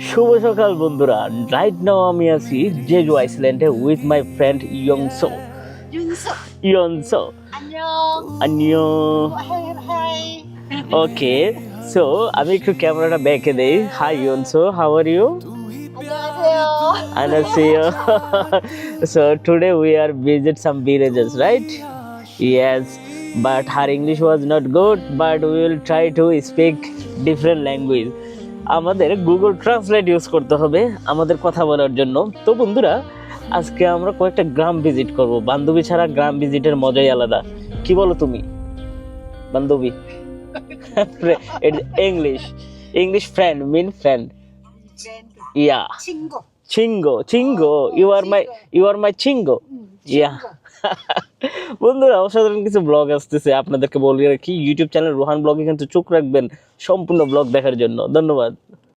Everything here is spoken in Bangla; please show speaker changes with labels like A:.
A: শুভ সকাল বন্ধুরা, রাইট নাও আমি আছি জেজু আইসল্যান্ডে উইথ মাই ফ্রেন্ড ইয়ংসো।
B: 윤서
A: ইয়ংসো
B: 안녕.
A: আনিও।
B: হাই.
A: ওকে, সো আমি একটু ক্যামেরাটা ব্যাকে দেই। Hi Youngso, how are you?
B: 안녕하세요.
A: Anasio. So today we are visit some villages, right? Yes, but her English was not good, but we will try to speak different language. আমাদের গুগল ট্রান্সলেট ইউজ করতে হবে আমাদের কথা বলার জন্য। তো বন্ধুরা, আজকে আমরা কয়েকটা গ্রাম ভিজিট করব। বান্ধবী ছাড়া গ্রাম ভিজিটের মজাই আলাদা। কি বলো তুমি বান্ধবী? English friend mean friend. Yeah,
B: 친구.
A: চিঙ্গো, ইউ আর মাই চিঙ্গো। ইয়া। বন্ধুরা, অসাধারণ কিছু ব্লগ আসতেছে, আপনাদেরকে বলি রাখি ইউটিউব চ্যানেল রোহান ব্লগে কিন্তু চোখ রাখবেন সম্পূর্ণ ব্লগ দেখার জন্য। ধন্যবাদ।